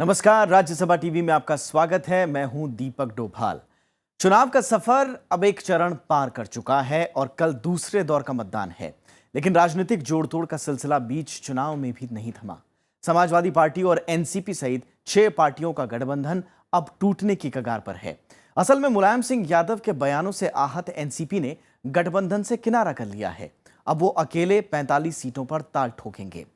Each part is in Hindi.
नमस्कार, राज्यसभा टीवी में आपका स्वागत है। मैं हूं दीपक डोभाल। चुनाव का सफर अब एक चरण पार कर चुका है और कल दूसरे दौर का मतदान है। लेकिन राजनीतिक जोड़तोड़ का सिलसिला बीच चुनाव में भी नहीं थमा। समाजवादी पार्टी और एनसीपी सहित 6 पार्टियों का गठबंधन अब टूटने की कगार पर है। असल में मुलायम सिंह यादव के बयानों से आहत एनसीपी ने गठबंधन से किनारा कर लिया है। अब वो अकेले 45 सीटों पर ताल ठोकेंगे।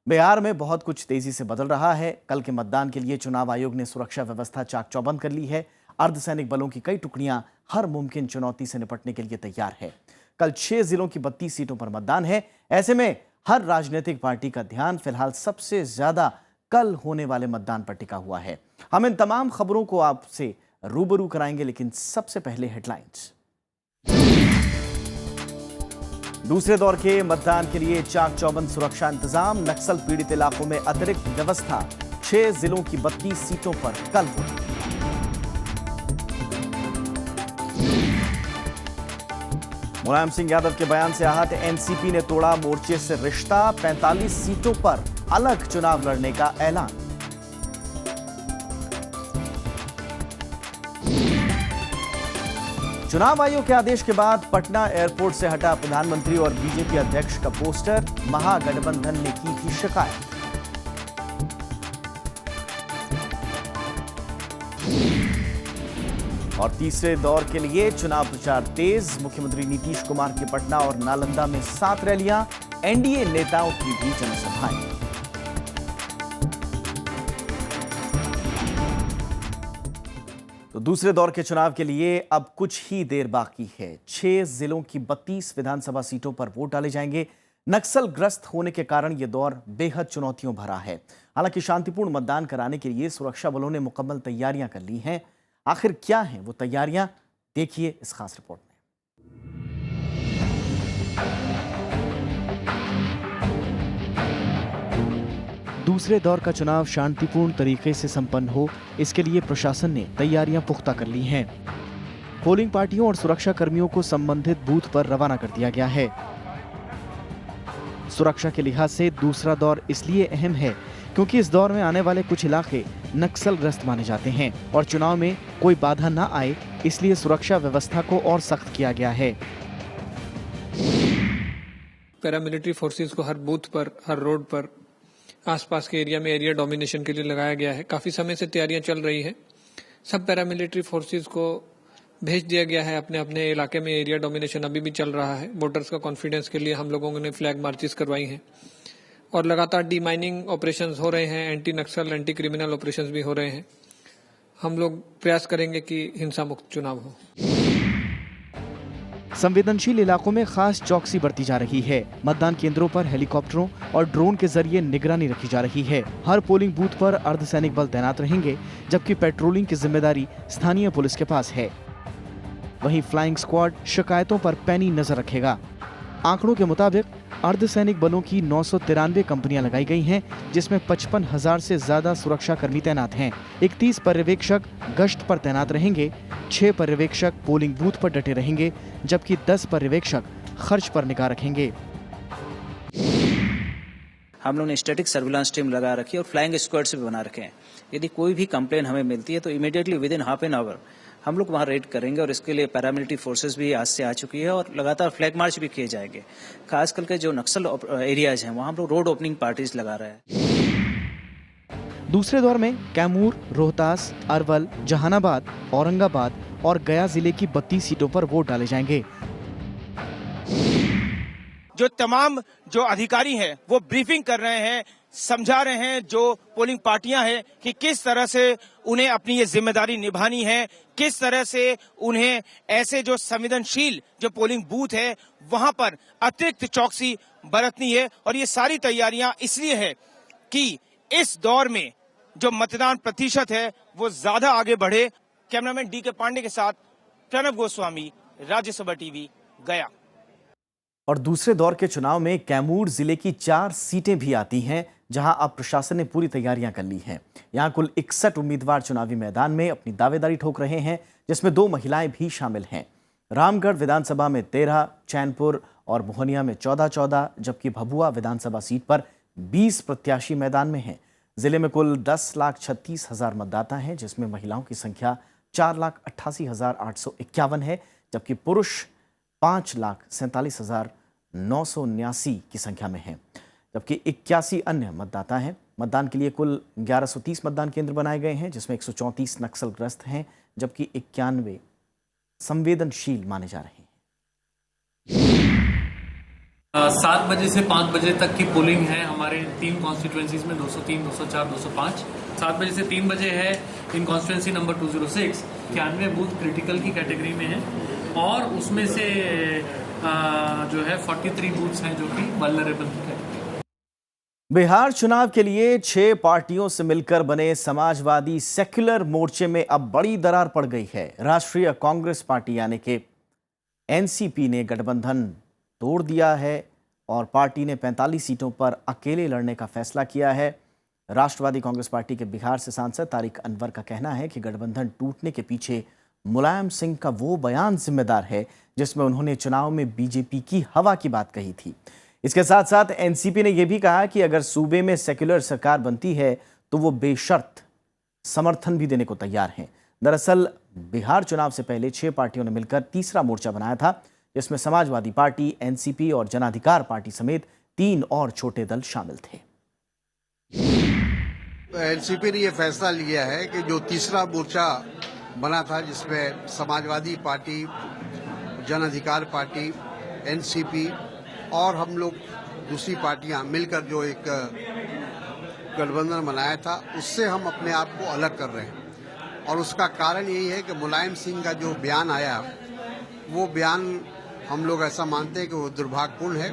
बिहार में बहुत कुछ तेजी से बदल रहा है। कल के मतदान के लिए चुनाव आयोग ने सुरक्षा व्यवस्था चाक चौबंद कर ली है। अर्धसैनिक बलों की कई टुकड़ियां हर मुमकिन चुनौती से निपटने के लिए तैयार है। कल 6 जिलों की 32 सीटों पर मतदान है। ऐसे में हर राजनीतिक पार्टी का ध्यान फिलहाल सबसे ज्यादा कल होने वाले मतदान पर टिका हुआ है। हम इन तमाम खबरों को आपसे रूबरू कराएंगे, लेकिन सबसे पहले हेडलाइंस। दूसरे दौर के मतदान के लिए चाक चौबंद सुरक्षा इंतजाम। नक्सल पीड़ित इलाकों में अतिरिक्त व्यवस्था। 6 जिलों की 32 सीटों पर कल वोटिंग। मुलायम सिंह यादव के बयान से आहत एनसीपी ने तोड़ा मोर्चे से रिश्ता। 45 सीटों पर अलग चुनाव लड़ने का ऐलान। चुनाव आयोग के आदेश के बाद पटना एयरपोर्ट से हटा प्रधानमंत्री और बीजेपी अध्यक्ष का पोस्टर। महागठबंधन ने की थी शिकायत। और तीसरे दौर के लिए चुनाव प्रचार तेज। मुख्यमंत्री नीतीश कुमार की पटना और नालंदा में 7 रैलियां। एनडीए नेताओं की भी जनसभाएं। तो दूसरे दौर के चुनाव के लिए अब कुछ ही देर बाकी है। 6 जिलों की 32 विधानसभा सीटों पर वोट डाले जाएंगे। नक्सल ग्रस्त होने के कारण यह दौर बेहद चुनौतियों भरा है। हालांकि शांतिपूर्ण मतदान कराने के लिए सुरक्षा बलों ने मुकम्मल तैयारियां कर ली हैं। आखिर क्या हैं वो तैयारियां, देखिए इस खास रिपोर्ट में। दूसरे दौर का चुनाव शांतिपूर्ण तरीके से संपन्न हो, इसके लिए प्रशासन ने तैयारियां पुख्ता कर ली हैं। पोलिंग पार्टियों और सुरक्षा कर्मियों को संबंधित बूथ पर रवाना कर दिया गया है। सुरक्षा के लिहाज से दूसरा दौर इसलिए अहम है क्योंकि इस दौर में आने वाले कुछ इलाके नक्सलग्रस्त माने जाते हैं और चुनाव में कोई बाधा न आए, इसलिए सुरक्षा व्यवस्था को और सख्त किया गया है। पैरामिलिट्री फोर्सेस को हर बूथ पर, हर रोड पर, आसपास के एरिया में एरिया डोमिनेशन के लिए लगाया गया है। काफी समय से तैयारियां चल रही है। सब पैरामिलिट्री फोर्सेस को भेज दिया गया है अपने अपने इलाके में। एरिया डोमिनेशन अभी भी चल रहा है। वोटर्स का कॉन्फिडेंस के लिए हम लोगों ने फ्लैग मार्चेस करवाई हैं और लगातार डीमाइनिंग ऑपरेशंस हो रहे हैं। एंटी नक्सल, एंटी क्रिमिनल ऑपरेशंस भी हो रहे हैं। हम लोग प्रयास करेंगे कि हिंसा मुक्त चुनाव हो। संवेदनशील इलाकों में खास चौकसी बरती जा रही है। मतदान केंद्रों पर हेलीकॉप्टरों और ड्रोन के जरिए निगरानी रखी जा रही है। हर पोलिंग बूथ पर अर्धसैनिक बल तैनात रहेंगे, जबकि पेट्रोलिंग की जिम्मेदारी स्थानीय पुलिस के पास है। वहीं फ्लाइंग स्क्वाड शिकायतों पर पैनी नजर रखेगा। आंकड़ों के मुताबिक अर्धसैनिक बलों की 993 कंपनियां लगाई गई हैं, जिसमें 55,000 से ज्यादा सुरक्षा कर्मी तैनात हैं। 31 पर्यवेक्षक गश्त पर तैनात रहेंगे। 6 पर्यवेक्षक पोलिंग बूथ पर डटे रहेंगे, जबकि 10 पर्यवेक्षक खर्च पर निगाह रखेंगे। हम लोग ने स्टैटिक सर्विलांस टीम लगा रखी है और फ्लाइंग स्क्वाड्स भी बना रखे हैं। यदि कोई भी कंप्लेन हमें मिलती है तो immediately with in half an hour हम लोग वहां रेड करेंगे और इसके लिए पैरामिलिट्री फोर्सेस भी आज से आ चुकी है और लगातार फ्लैग मार्च भी किए जाएंगे। खासकर के जो नक्सल एरियाज हैं वहां हम लोग रोड ओपनिंग पार्टीज लगा रहे हैं। दूसरे दौर में कैमूर, रोहतास, अरवल, जहानाबाद, औरंगाबाद और गया जिले की 32 सीटों पर वोट डाले जाएंगे। जो तमाम जो अधिकारी हैं वो ब्रीफिंग कर रहे हैं, समझा रहे हैं जो पोलिंग पार्टियां हैं कि किस तरह से उन्हें अपनी ये जिम्मेदारी निभानी है, किस तरह से उन्हें ऐसे जो संवेदनशील जो पोलिंग बूथ है वहां पर अतिरिक्त चौकसी बरतनी है। और ये सारी तैयारियां इसलिए है कि इस दौर में जो मतदान प्रतिशत है वो ज्यादा आगे बढ़े। कैमरामैन डी के पांडे के साथ प्रणव गोस्वामी, राज्यसभा टीवी, गया। और दूसरे दौर के चुनाव में कैमूर जिले की 4 सीटें भी आती हैं, जहां अब प्रशासन ने पूरी तैयारियां कर ली हैं। यहां कुल 61 उम्मीदवार चुनावी मैदान में अपनी दावेदारी ठोक रहे हैं, जिसमें 2 महिलाएं भी शामिल हैं। रामगढ़ विधानसभा में 13, चैनपुर और मोहनिया में 14-14, जबकि भभुआ विधानसभा सीट पर 20 प्रत्याशी मैदान में हैं। जिले में कुल 10,36,000 मतदाता हैं, जिसमें महिलाओं की संख्या 4,88,851 है, जबकि पुरुष 5,47,979 की संख्या में हैं, जबकि 81 अन्य मतदाता हैं। मतदान के लिए कुल 1130 मतदान केंद्र बनाए गए हैं, जिसमें 134 नक्सलग्रस्त हैं, जबकि 91 संवेदनशील माने जा रहे हैं। 7 बजे से 5 बजे तक की पोलिंग है हमारे 3 कॉन्स्टिट्यूएंसीज में 203, 204, 205। 7 बजे से 3 बजे है इन कॉन्स्टिट्यूएंसी नंबर 206। 91 बूथ क्रिटिकल की कैटेगरी में है और उसमें से जो है 43 बूथ्स हैं जो कि वल्नरेबल की कैटेगरी। बिहार चुनाव के लिए 6 पार्टियों से मिलकर बने समाजवादी सेक्युलर मोर्चे में अब बड़ी दरार पड़ गई है। राष्ट्रीय कांग्रेस पार्टी यानी कि एनसीपी ने गठबंधन तोड़ दिया है और पार्टी ने 45 सीटों पर अकेले लड़ने का फैसला किया है। राष्ट्रवादी कांग्रेस पार्टी के बिहार से सांसद तारिक अनवर का कहना है कि गठबंधन टूटने के पीछे मुलायम सिंह का वो बयान जिम्मेदार है जिसमें उन्होंने चुनाव में बीजेपी की हवा की बात कही थी। इसके साथ साथ एनसीपी ने यह भी कहा कि अगर सूबे में सेक्युलर सरकार बनती है तो वो बेशर्त समर्थन भी देने को तैयार हैं। दरअसल बिहार चुनाव से पहले 6 पार्टियों ने मिलकर तीसरा मोर्चा बनाया था, जिसमें समाजवादी पार्टी, एनसीपी और जनाधिकार पार्टी समेत 3 और छोटे दल शामिल थे। एनसीपी ने यह फैसला लिया है कि जो तीसरा मोर्चा बना था, जिसमें समाजवादी पार्टी, जनाधिकार पार्टी, एनसीपी और हम लोग दूसरी पार्टियां मिलकर जो एक गठबंधन बनाया था, उससे हम अपने आप को अलग कर रहे हैं। और उसका कारण यही है कि मुलायम सिंह का जो बयान आया, वो बयान हम लोग ऐसा मानते हैं कि वो दुर्भाग्यपूर्ण है,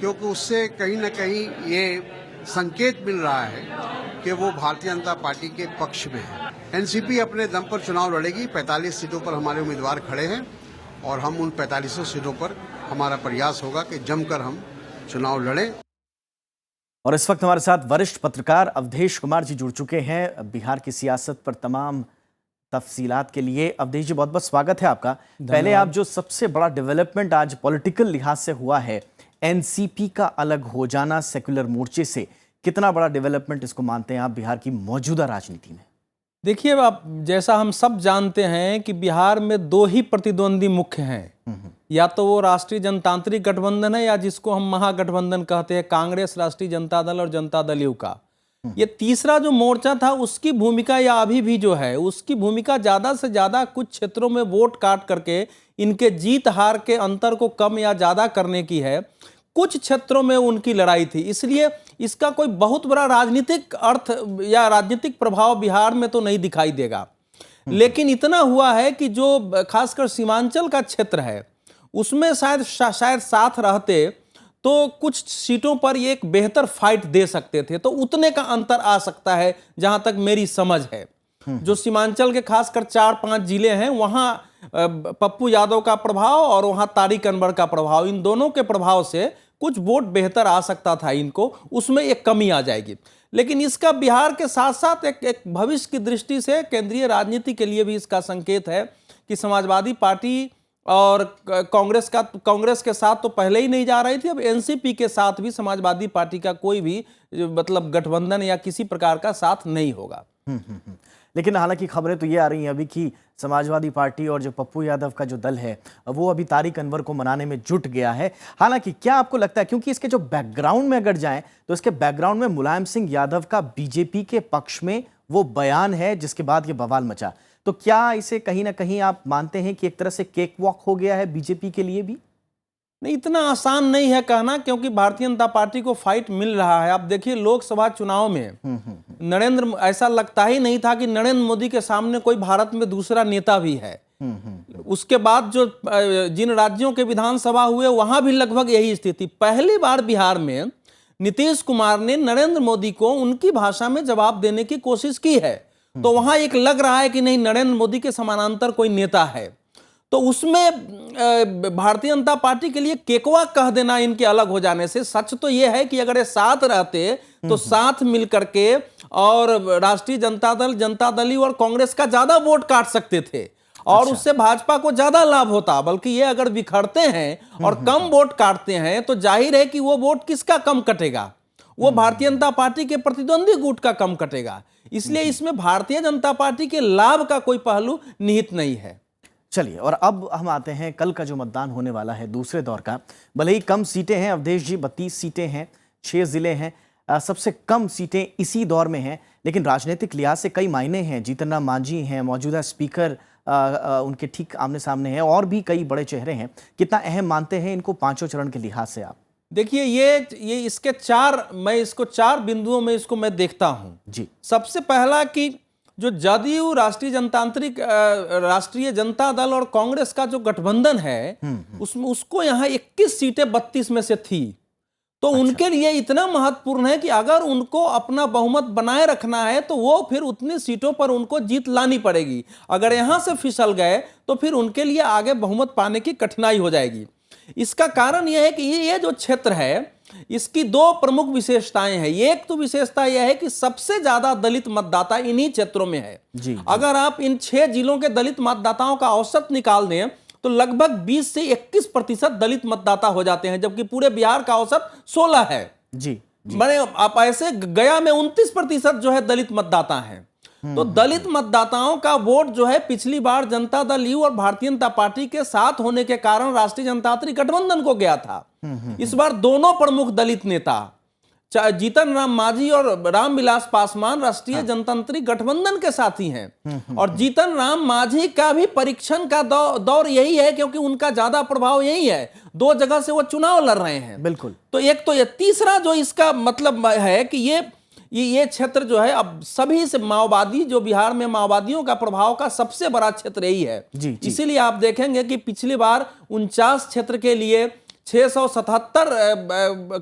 क्योंकि उससे कहीं न कहीं ये संकेत मिल रहा है कि वो भारतीय जनता पार्टी के पक्ष में है। एनसीपी अपने दम पर चुनाव लड़ेगी। 45 सीटों पर हमारे उम्मीदवार खड़े हैं और हम उन 45 सीटों पर हमारा प्रयास होगा कि जमकर हम चुनाव लड़ें। और इस वक्त हमारे साथ वरिष्ठ पत्रकार अवधेश कुमार जी जुड़ चुके हैं बिहार की सियासत पर तमाम तफसीलात के लिए। अवधेश जी, बहुत बहुत स्वागत है आपका। पहले आप जो सबसे बड़ा डेवलपमेंट आज पॉलिटिकल लिहाज से हुआ है, एनसीपी का अलग हो जाना सेक्युलर मोर्चे से, कितना बड़ा डेवलपमेंट इसको मानते हैं आप बिहार की मौजूदा राजनीति में? देखिए, आप जैसा हम सब जानते हैं कि बिहार में 2 ही प्रतिद्वंदी मुख्य हैं, या तो वो राष्ट्रीय जनतांत्रिक गठबंधन है या जिसको हम महागठबंधन कहते हैं, कांग्रेस, राष्ट्रीय जनता दल और जनता दल यू का। ये तीसरा जो मोर्चा था, उसकी भूमिका या अभी भी जो है उसकी भूमिका ज़्यादा से ज़्यादा कुछ क्षेत्रों में वोट काट करके इनके जीत हार के अंतर को कम या ज़्यादा करने की है। कुछ क्षेत्रों में उनकी लड़ाई थी, इसलिए इसका कोई बहुत बड़ा राजनीतिक अर्थ या राजनीतिक प्रभाव बिहार में तो नहीं दिखाई देगा। लेकिन इतना हुआ है कि जो खासकर सीमांचल का क्षेत्र है, उसमें शायद साथ रहते तो कुछ सीटों पर एक बेहतर फाइट दे सकते थे, तो उतने का अंतर आ सकता है जहां तक मेरी समझ है। जो सीमांचल के खासकर 4-5 जिले हैं, वहां पप्पू यादव का प्रभाव और वहां तारिक अनवर का प्रभाव, इन दोनों के प्रभाव से कुछ वोट बेहतर आ सकता था इनको, उसमें एक कमी आ जाएगी। लेकिन इसका बिहार के साथ साथ एक भविष्य की दृष्टि से केंद्रीय राजनीति के लिए भी इसका संकेत है कि समाजवादी पार्टी और कांग्रेस के साथ तो पहले ही नहीं जा रही थी, अब एनसीपी के साथ भी समाजवादी पार्टी का कोई भी मतलब गठबंधन या किसी प्रकार का साथ नहीं होगा। लेकिन हालांकि खबरें तो ये आ रही हैं अभी कि समाजवादी पार्टी और जो पप्पू यादव का जो दल है वो अभी तारिक अनवर को मनाने में जुट गया है। हालांकि क्या आपको लगता है, क्योंकि इसके जो बैकग्राउंड में अगर जाएं तो इसके बैकग्राउंड में मुलायम सिंह यादव का बीजेपी के पक्ष में वो बयान है जिसके बाद ये बवाल मचा, तो क्या इसे कहीं ना कहीं आप मानते हैं कि एक तरह से केक वॉक हो गया है बीजेपी के लिए भी? नहीं, इतना आसान नहीं है कहना, क्योंकि भारतीय जनता पार्टी को फाइट मिल रहा है। आप देखिए, लोकसभा चुनाव में ऐसा लगता ही नहीं था कि नरेंद्र मोदी के सामने कोई भारत में दूसरा नेता भी है। उसके बाद जो जिन राज्यों के विधानसभा हुए वहां भी लगभग यही स्थिति। पहली बार बिहार में नीतीश कुमार ने नरेंद्र मोदी को उनकी भाषा में जवाब देने की कोशिश की है, तो वहां एक लग रहा है कि नहीं, नरेंद्र मोदी के समानांतर कोई नेता है। तो उसमें भारतीय जनता पार्टी के लिए केकवा कह देना इनके अलग हो जाने से, सच तो यह है कि अगर ये साथ रहते तो साथ मिलकर के और राष्ट्रीय जनता दल, जनता दल यू और कांग्रेस का ज्यादा वोट काट सकते थे और उससे भाजपा को ज्यादा लाभ होता। बल्कि ये अगर बिखरते हैं और कम वोट काटते हैं तो जाहिर है कि वो वोट किसका कम कटेगा, वो भारतीय जनता पार्टी के प्रतिद्वंदी गुट का कम कटेगा। इसलिए इसमें भारतीय जनता पार्टी के लाभ का कोई पहलू निहित नहीं है। चलिए, और अब हम आते हैं कल का जो मतदान होने वाला है दूसरे दौर का। भले ही कम सीटें हैं अवधेश जी, 32 सीटें हैं, 6 जिले हैं, सबसे कम सीटें इसी दौर में हैं, लेकिन राजनीतिक लिहाज से कई मायने हैं। जीतन राम मांझी हैं, मौजूदा स्पीकर उनके ठीक आमने सामने हैं, और भी कई बड़े चेहरे हैं। कितना अहम मानते हैं इनको पांचों चरण के लिहाज से आप? देखिए, ये इसके चार बिंदुओं में इसको मैं देखता हूं जी। सबसे पहला कि जो जदयू, राष्ट्रीय जनता दल और कांग्रेस का जो गठबंधन है, उसमें उसको यहाँ 21 सीटें 32 में से थी, तो उनके लिए इतना महत्वपूर्ण है कि अगर उनको अपना बहुमत बनाए रखना है तो वो फिर उतनी सीटों पर उनको जीत लानी पड़ेगी। अगर यहां से फिसल गए तो फिर उनके लिए आगे बहुमत पाने की कठिनाई हो जाएगी। इसका कारण यह है कि ये जो क्षेत्र है, इसकी 2 प्रमुख विशेषताएं हैं। एक तो विशेषता यह है कि सबसे ज्यादा दलित मतदाता इन्हीं क्षेत्रों में है। जी। अगर आप इन 6 जिलों के दलित मतदाताओं का औसत निकाल दें तो लगभग 20 से 21% दलित मतदाता हो जाते हैं, जबकि पूरे बिहार का औसत 16 है। जी। मैंने आप ऐसे गया में 29% जो है दलित मतदाता हैं। तो दलित मतदाताओं का वोट जो है पिछली बार जनता दल यू और भारतीय जनता पार्टी के साथ होने के कारण राष्ट्रीय जनतांत्रिक गठबंधन को गया था। इस बार दोनों प्रमुख दलित नेता जीतन राम मांझी और रामविलास पासवान राष्ट्रीय जनतांत्रिक गठबंधन के साथी हैं। और जीतन राम मांझी का भी परीक्षण का दौर यही है, क्योंकि उनका ज्यादा प्रभाव यही है, 2 जगह से वो चुनाव लड़ रहे हैं। बिल्कुल। तो एक तो ये, तीसरा जो इसका मतलब है कि ये क्षेत्र जो है अब सभी से माओवादी, जो बिहार में माओवादियों का प्रभाव का सबसे बड़ा क्षेत्र यही है। जी। इसीलिए आप देखेंगे कि पिछली बार 49 क्षेत्र के लिए 677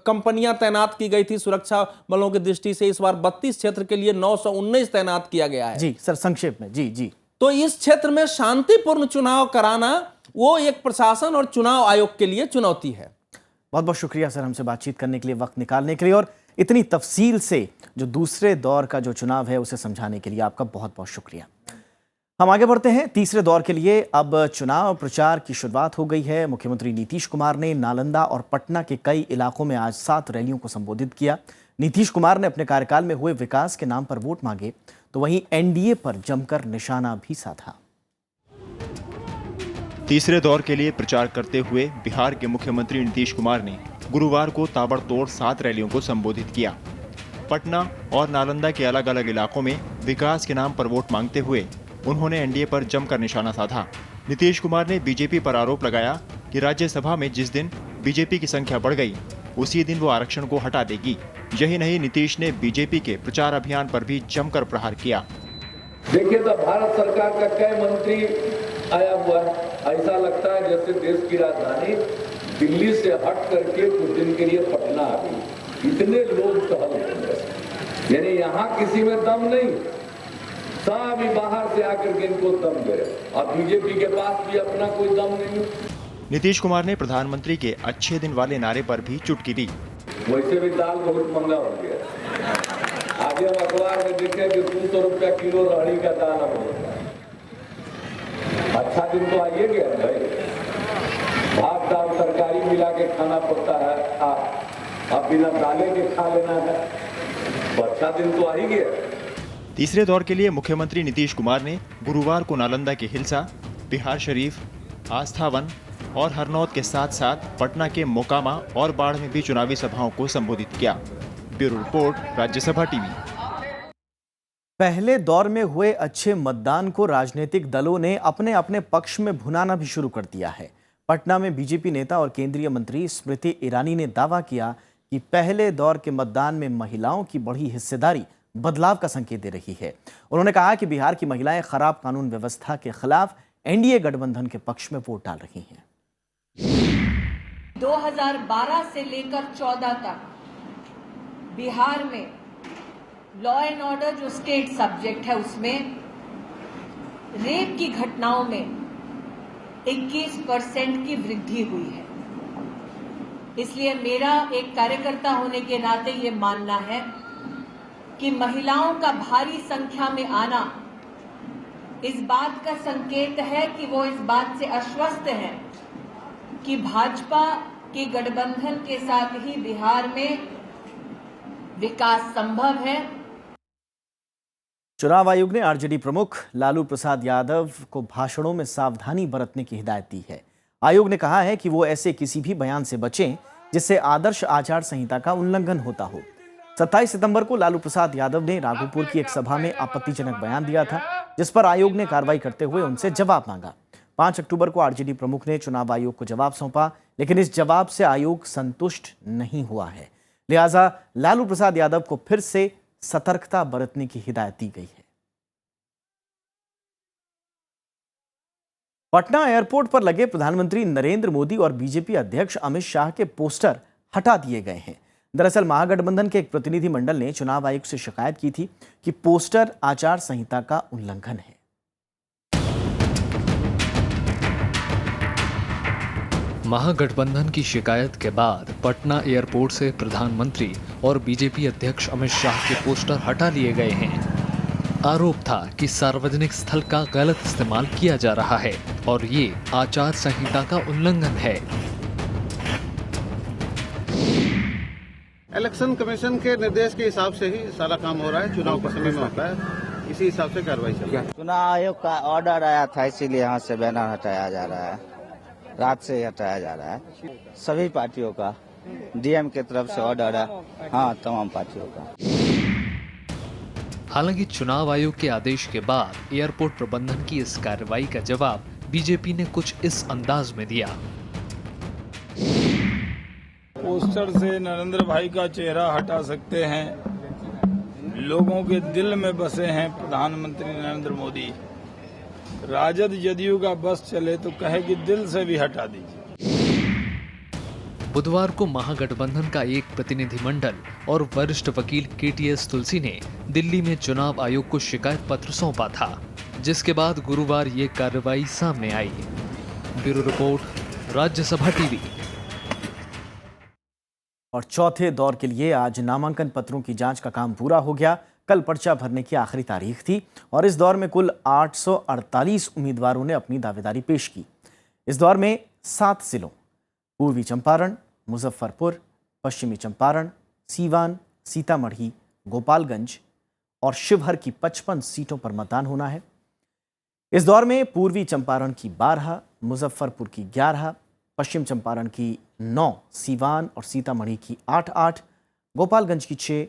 कंपनियां तैनात की गई थी सुरक्षा बलों की दृष्टि से। इस बार 32 क्षेत्र के लिए 919 तैनात किया गया है। जी सर, संक्षेप में। जी जी। तो इस क्षेत्र में शांतिपूर्ण चुनाव कराना वो एक प्रशासन और चुनाव आयोग के लिए चुनौती है। बहुत बहुत शुक्रिया सर, हमसे बातचीत करने के लिए, वक्त निकालने के लिए, और इतनी तफसील से जो दूसरे दौर का जो चुनाव है उसे समझाने के लिए आपका बहुत बहुत शुक्रिया। हम आगे बढ़ते हैं तीसरे दौर के लिए। अब चुनाव प्रचार की शुरुआत हो गई है। मुख्यमंत्री नीतीश कुमार ने नालंदा और पटना के कई इलाकों में आज 7 रैलियों को संबोधित किया। नीतीश कुमार ने अपने कार्यकाल में हुए विकास के नाम पर वोट मांगे, तो वहीं एनडीए पर जमकर निशाना भी साधा। तीसरे दौर के लिए प्रचार करते हुए बिहार के मुख्यमंत्री नीतीश कुमार ने गुरुवार को ताबड़तोड़ 7 रैलियों को संबोधित किया। पटना और नालंदा के अलग अलग इलाकों में विकास के नाम पर वोट मांगते हुए उन्होंने एनडीए पर जमकर निशाना साधा। नीतीश कुमार ने बीजेपी पर आरोप लगाया कि राज्यसभा में जिस दिन बीजेपी की संख्या बढ़ गई, उसी दिन वो आरक्षण को हटा देगी। यही नहीं, नीतीश ने बीजेपी के प्रचार अभियान पर भी जमकर प्रहार किया। देखिए तो भारत सरकार का कई मंत्री आया हुआ है, ऐसा लगता है जैसे देश की राजधानी दिल्ली से हट करके कुछ दिन के लिए पटना आ गई। इतने लोग टहल रहे, यानी यहाँ किसी में दम नहीं, सभी बाहर से आकर के इनको दम दे। अब बीजेपी के पास भी अपना कोई दम नहीं। नीतीश कुमार ने प्रधानमंत्री के अच्छे दिन वाले नारे पर भी चुटकी दी। वैसे भी दाल बहुत महंगा हो गया। आगे हम अखबार में देखे कि 200 रुपया किलो रहड़ी का दाल हो गया। अच्छा दिन तो आइए गया भाई, भात दाल तरकारी मिला के खाना पड़ता है, अब बिना दाले के खा लेना है, तो अच्छा दिन तो आ ही गया। तीसरे दौर के लिए मुख्यमंत्री नीतीश कुमार ने गुरुवार को नालंदा के हिलसा, बिहार शरीफ, आस्था वन और हरनौत के साथ साथ पटना के मोकामा और बाढ़ में भी चुनावी सभाओं को संबोधित किया। Bureau report, Rajya Sabha TV. पहले दौर में हुए अच्छे मतदान को राजनीतिक दलों ने अपने अपने पक्ष में भुनाना भी शुरू कर दिया है। पटना में बीजेपी नेता और केंद्रीय मंत्री स्मृति ईरानी ने दावा किया कि पहले दौर के मतदान में महिलाओं की बढ़ी हिस्सेदारी बदलाव का संकेत दे रही है। उन्होंने कहा कि बिहार की महिलाएं खराब कानून व्यवस्था के खिलाफ एनडीए गठबंधन के पक्ष में वोट डाल रही हैं। 2012 से लेकर 14 तक बिहार में लॉ एंड ऑर्डर जो स्टेट सब्जेक्ट है उसमें रेप की घटनाओं में 21% की वृद्धि हुई है। इसलिए मेरा एक कार्यकर्ता होने के नाते ये मानना है कि महिलाओं का भारी संख्या में आना इस बात का संकेत है कि वो इस बात से आश्वस्त हैं कि भाजपा के गठबंधन के साथ ही बिहार में विकास संभव है। चुनाव आयोग ने आरजेडी प्रमुख लालू प्रसाद यादव को भाषणों में सावधानी बरतने की हिदायत दी है। आयोग ने कहा है कि वो ऐसे किसी भी बयान से बचें जिससे आदर्श आचार संहिता का उल्लंघन होता हो। 27 सितंबर को लालू प्रसाद यादव ने राघोपुर की एक सभा में आपत्तिजनक बयान दिया था, जिस पर आयोग ने कार्रवाई करते हुए उनसे जवाब मांगा। 5 अक्टूबर को आरजेडी प्रमुख ने चुनाव आयोग को जवाब सौंपा, लेकिन इस जवाब से आयोग संतुष्ट नहीं हुआ है। लिहाजा लालू प्रसाद यादव को फिर से सतर्कता बरतने की हिदायत दी गई है। पटना एयरपोर्ट पर लगे प्रधानमंत्री नरेंद्र मोदी और बीजेपी अध्यक्ष अमित शाह के पोस्टर हटा दिए गए हैं। दरअसल महागठबंधन के एक प्रतिनिधि मंडल ने चुनाव आयोग से शिकायत की थी कि पोस्टर आचार संहिता का उल्लंघन है। महागठबंधन की शिकायत के बाद पटना एयरपोर्ट से प्रधानमंत्री और बीजेपी अध्यक्ष अमित शाह के पोस्टर हटा लिए गए हैं। आरोप था कि सार्वजनिक स्थल का गलत इस्तेमाल किया जा रहा है और ये आचार संहिता का उल्लंघन है। इलेक्शन कमीशन के निर्देश के हिसाब से ही सारा काम हो रहा है। चुनाव के समय में होता है, इसी हिसाब से कार्रवाई चल रही है। चुनाव आयोग का ऑर्डर आया था, इसीलिए यहाँ से बैनर हटाया जा रहा है। रात से ही हटाया जा रहा है। सभी पार्टियों का डीएम की तरफ से ऑर्डर है। हाँ, तमाम पार्टियों का। हालांकि चुनाव आयोग के आदेश के बाद एयरपोर्ट प्रबंधन की इस कार्रवाई का जवाब बीजेपी ने कुछ इस अंदाज में दिया। पोस्टर से नरेंद्र भाई का चेहरा हटा सकते हैं। लोगों के दिल में बसे हैं प्रधानमंत्री नरेंद्र मोदी। राजद जदयू का बस चले तो कहे कि दिल से भी हटा दीजिए। बुधवार को महागठबंधन का एक प्रतिनिधिमंडल और वरिष्ठ वकील केटीएस तुलसी ने दिल्ली में चुनाव आयोग को शिकायत पत्र सौंपा था, जिसके बाद गुरुवार ये कार्रवाई सामने आई। Bureau report, Rajya Sabha TV. और चौथे दौर के लिए आज नामांकन पत्रों की जांच का काम पूरा हो गया। कल पर्चा भरने की आखिरी तारीख थी और इस दौर में कुल 848 उम्मीदवारों ने अपनी दावेदारी पेश की। इस दौर में 7 जिलों पूर्वी चंपारण, मुजफ्फरपुर, पश्चिमी चंपारण, सीवान, सीतामढ़ी, गोपालगंज और शिवहर की 55 सीटों पर मतदान होना है। इस दौर में पूर्वी चंपारण की 12, मुजफ्फरपुर की 11, पश्चिम चंपारण की 9, सीवान और सीतामढ़ी की 8-8, गोपालगंज की 6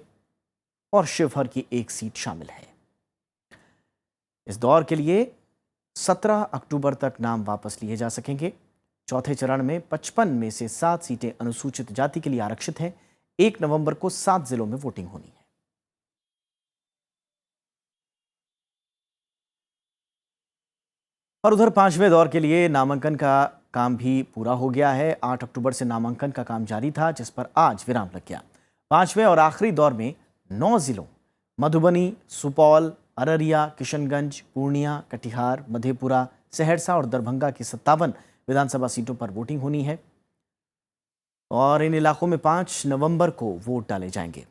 और शिवहर की 1 सीट शामिल है। इस दौर के लिए 17 अक्टूबर तक नाम वापस लिए जा सकेंगे। चौथे चरण में 55 में से 7 सीटें अनुसूचित जाति के लिए आरक्षित हैं। 1 नवंबर को 7 जिलों में वोटिंग होनी है। और उधर 5वें दौर के लिए नामांकन का काम भी पूरा हो गया है। 8 अक्टूबर से नामांकन का काम जारी था, जिस पर आज विराम लग गया। 5वें और आखिरी दौर में 9 जिलों मधुबनी, सुपौल, अररिया, किशनगंज, पूर्णिया, कटिहार, मधेपुरा, सहरसा और दरभंगा की 57 विधानसभा सीटों पर वोटिंग होनी है और इन इलाकों में 5 नवंबर को वोट डाले जाएंगे।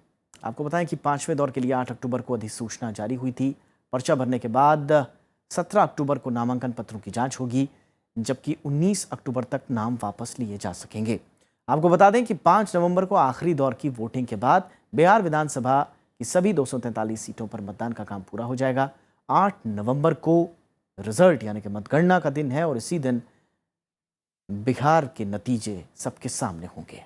आपको बताएं कि 5वें दौर के लिए 8 अक्टूबर को अधिसूचना जारी हुई थी। पर्चा भरने के बाद 17 अक्टूबर को नामांकन पत्रों की जांच होगी, जबकि 19 अक्टूबर तक नाम वापस लिए जा सकेंगे। आपको बता दें कि 5 नवंबर को आखिरी दौर की वोटिंग के बाद बिहार विधानसभा की सभी 243 सीटों पर मतदान का काम पूरा हो जाएगा। 8 नवंबर को रिजल्ट यानी कि मतगणना का दिन है और इसी दिन बिहार के नतीजे सबके सामने होंगे।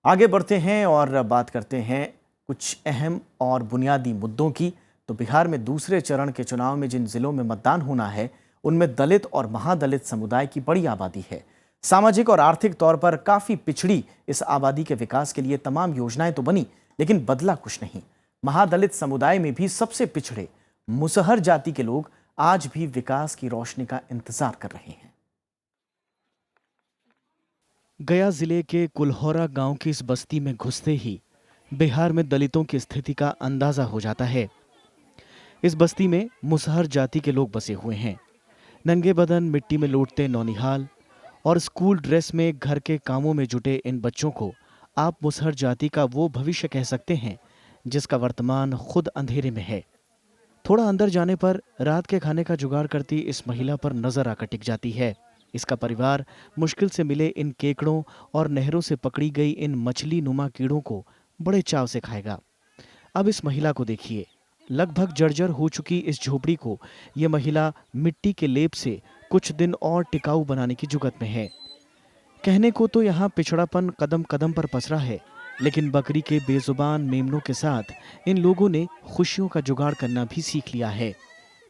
आगे बढ़ते हैं और बात करते हैं कुछ अहम और बुनियादी मुद्दों की। तो बिहार में दूसरे चरण के चुनाव में जिन जिलों में मतदान होना है, उनमें दलित और महादलित समुदाय की बड़ी आबादी है। सामाजिक और आर्थिक तौर पर काफी पिछड़ी इस आबादी के विकास के लिए तमाम योजनाएं तो बनी, लेकिन बदला कुछ नहीं। महादलित समुदाय में भी सबसे पिछड़े मुसहर जाति के लोग आज भी विकास की रोशनी का इंतजार कर रहे हैं। गया जिले के कुल्हौरा गांव की इस बस्ती में घुसते ही बिहार में दलितों की स्थिति का अंदाजा हो जाता है। इस बस्ती में मुसहर जाति के लोग बसे हुए हैं। नंगे बदन मिट्टी में लौटते नौनिहाल और स्कूल ड्रेस में घर के कामों में जुटे इन बच्चों को आप मुसहर जाति का वो भविष्य कह सकते हैं जिसका वर्तमान खुद अंधेरे में है। थोड़ा अंदर जाने पर रात के खाने का जुगाड़ करती इस महिला पर नजर आकर टिक जाती है। इसका परिवार मुश्किल से मिले इन केकड़ों और नहरों से पकड़ी गई इन मछली नुमा कीड़ों को बड़े चाव से खाएगा। अब इस महिला को देखिए, लगभग जर्जर हो चुकी इस झोपड़ी को ये महिला मिट्टी के लेप से कुछ दिन और टिकाऊ बनाने की जुगत में है। कहने को तो यहाँ पिछड़ापन कदम कदम पर पसरा है, लेकिन बकरी के बेजुबान मेमनों के साथ इन लोगों ने खुशियों का जुगाड़ करना भी सीख लिया है।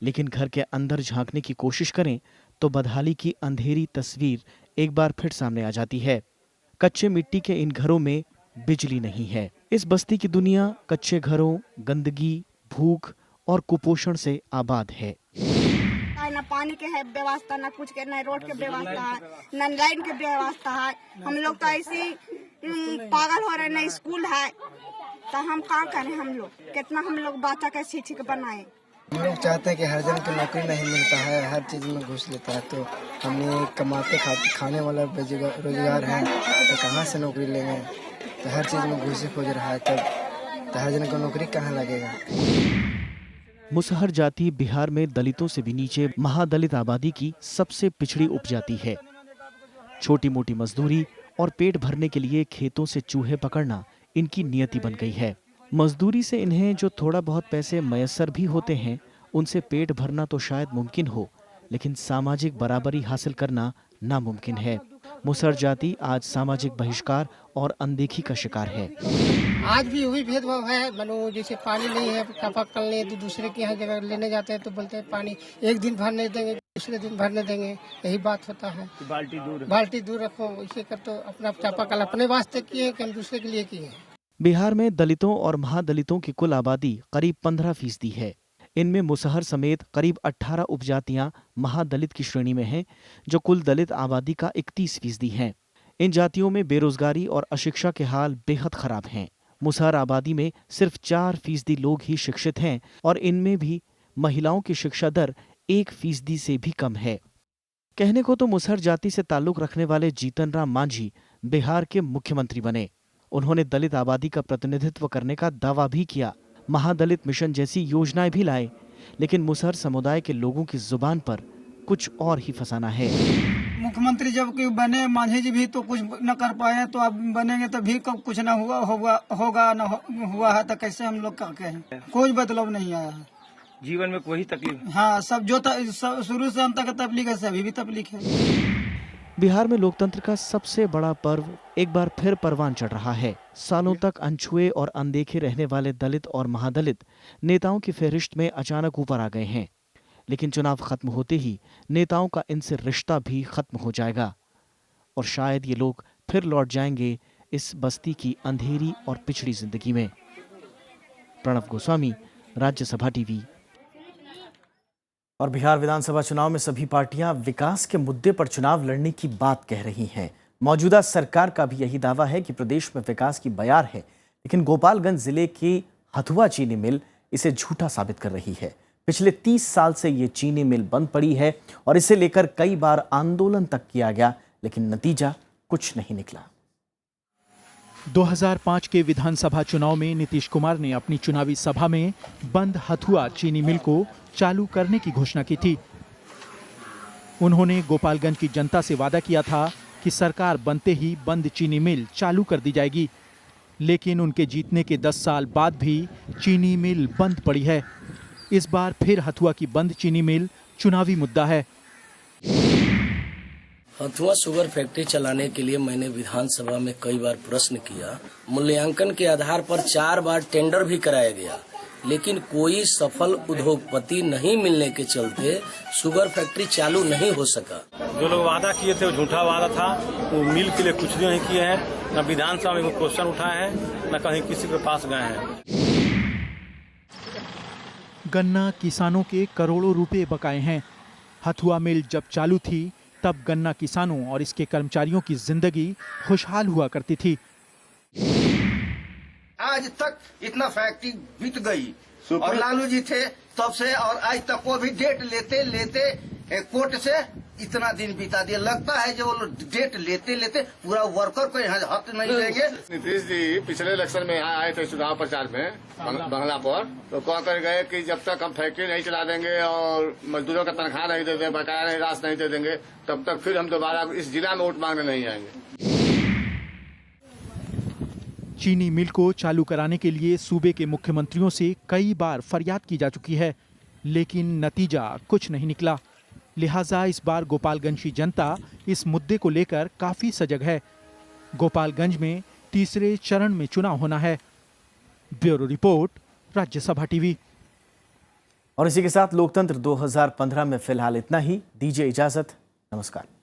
लेकिन घर के अंदर झांकने की कोशिश करें तो बदहाली की अंधेरी तस्वीर एक बार फिर सामने आ जाती है। कच्चे मिट्टी के इन घरों में बिजली नहीं है। इस बस्ती की दुनिया कच्चे घरों, गंदगी, भूख और कुपोषण से आबाद है। न पानी के है व्यवस्था, न कुछ के, न रोड के व्यवस्था है, न लाइन के व्यवस्था है। हम लोग तो ऐसे पागल हो रहे, न स्कूल है, तो हम क्या करें? हम लोग कितना हम लोग बच्चा का शिक्षक बनाए। हम लोग चाहते हैं कि हर जन को नौकरी नहीं मिलता है, हर चीज में घुस लेता है, तो हमें कमाते खाने वाला रोजगार है, तो कहाँ से नौकरी लेंगे? तो हर चीज में घुस खोज रहा है, तो हर जन को नौकरी कहाँ लगेगा? मुसहर जाति बिहार में दलितों से भी नीचे महादलित आबादी की सबसे पिछड़ी उपजाति है। छोटी मोटी मजदूरी और पेट भरने के लिए खेतों से चूहे पकड़ना इनकी नियति बन गई है। मजदूरी से इन्हें जो थोड़ा बहुत पैसे मयस्सर भी होते हैं, उनसे पेट भरना तो शायद मुमकिन हो, लेकिन सामाजिक बराबरी हासिल करना नामुमकिन है। मुसहर जाति आज सामाजिक बहिष्कार और अनदेखी का शिकार है। आज भी वही भेदभाव है। मानो जैसे पानी नहीं है, चापाकल नहीं, तो दूसरे के यहाँ जगह लेने जाते हैं तो बोलते हैं पानी एक दिन भरने देंगे, दूसरे दिन भरने देंगे, यही बात होता है। बाल्टी दूर रखो, इसे कर तो अपना चापाकल अपने वास्ते किए कि हम दूसरे के लिए किए। बिहार में दलितों और महादलितों की कुल आबादी करीब 15% है। इनमें मुसहर समेत करीब 18 उपजातियां महादलित की श्रेणी में हैं, जो कुल दलित आबादी का 31% हैं। इन जातियों में बेरोजगारी और अशिक्षा के हाल बेहद खराब हैं। मुसहर आबादी में सिर्फ 4% लोग ही शिक्षित हैं और इनमें भी महिलाओं की शिक्षा दर 1% से भी कम है। कहने को तो मुसहर जाति से ताल्लुक रखने वाले जीतन राम मांझी बिहार के मुख्यमंत्री बने। उन्होंने दलित आबादी का प्रतिनिधित्व करने का दावा भी किया, महादलित मिशन जैसी योजनाएं भी लाए, लेकिन मुसहर समुदाय के लोगों की जुबान पर कुछ और ही फसाना है। मुख्यमंत्री जब कि बने मांझी जी भी तो कुछ न कर पाए, तो अब बनेंगे तो भी कुछ न होगा न हुआ है, तो कैसे हम लोग क्या कहें? कोई बदलाव नहीं आया है जीवन में, कोई तकलीफ? हाँ, सब जो शुरू से अंत तक तकलीफ है, अभी भी तकलीफ है। बिहार में लोकतंत्र का सबसे बड़ा पर्व एक बार फिर परवान चढ़ रहा है। सालों तक अनछुए और अनदेखे रहने वाले दलित और महादलित नेताओं की फहरिस्त में अचानक ऊपर आ गए हैं, लेकिन चुनाव खत्म होते ही नेताओं का इनसे रिश्ता भी खत्म हो जाएगा और शायद ये लोग फिर लौट जाएंगे इस बस्ती की अंधेरी और पिछड़ी जिंदगी में। प्रणव गोस्वामी, राज्यसभा टीवी। और बिहार विधानसभा चुनाव में सभी पार्टियां विकास के मुद्दे पर चुनाव लड़ने की बात कह रही हैं। मौजूदा सरकार का भी यही दावा है कि प्रदेश में विकास की बयार है, लेकिन गोपालगंज जिले की हथुआ चीनी मिल इसे झूठा साबित कर रही है। पिछले 30 साल से ये चीनी मिल बंद पड़ी है और इसे लेकर कई बार आंदोलन तक किया गया, लेकिन नतीजा कुछ नहीं निकला। 2005 के विधानसभा चुनाव में नीतीश कुमार ने अपनी चुनावी सभा में बंद हथुआ चीनी मिल को चालू करने की घोषणा की थी। उन्होंने गोपालगंज की जनता से वादा किया था कि सरकार बनते ही बंद चीनी मिल चालू कर दी जाएगी, लेकिन उनके जीतने के 10 साल बाद भी चीनी मिल बंद पड़ी है। इस बार फिर हथुआ की बंद चीनी मिल चुनावी मुद्दा है। हथुआ शुगर फैक्ट्री चलाने के लिए मैंने विधानसभा में कई बार प्रश्न किया। मूल्यांकन के आधार पर 4 बार टेंडर भी कराया गया, लेकिन कोई सफल उद्योगपति नहीं मिलने के चलते शुगर फैक्ट्री चालू नहीं हो सका। जो लोग वादा किए थे वो झूठा वादा था। वो मिल के लिए कुछ भी नहीं किए हैं, न विधानसभा में क्वेश्चन उठाए हैं, न कहीं किसी के पास गए हैं। गन्ना किसानों के करोड़ों रुपए बकाए हैं। हथुआ मिल जब चालू थी तब गन्ना किसानों और इसके कर्मचारियों की जिंदगी खुशहाल हुआ करती थी। आज तक इतना फैक्ट्री बीत गई और लालू जी थे तब से, और आज तक वो भी डेट लेते लेते कोर्ट से इतना दिन बिता दिया। लगता है जो वो डेट लेते लेते पूरा वर्कर को यहाँ हाथ नहीं देंगे। नीतीश जी पिछले इलेक्शन में यहाँ आए थे चुनाव प्रचार में बंगला पर, तो कह कर गए कि जब तक हम फैक्ट्री नहीं चला देंगे और मजदूरों का तनख्वाह नहीं दे देंगे, बकाया नहीं राशि नहीं दे देंगे, तब तक फिर हम दोबारा इस जिला में वोट मांगने नहीं आएंगे। चीनी मिल को चालू कराने के लिए सूबे के मुख्यमंत्रियों से कई बार फरियाद की जा चुकी है, लेकिन नतीजा कुछ नहीं निकला। लिहाजा इस बार गोपालगंज की जनता इस मुद्दे को लेकर काफी सजग है। गोपालगंज में तीसरे चरण में चुनाव होना है। Bureau report, Rajya Sabha TV. और इसी के साथ लोकतंत्र 2015 में फिलहाल इतना ही। दीजिए इजाजत। नमस्कार।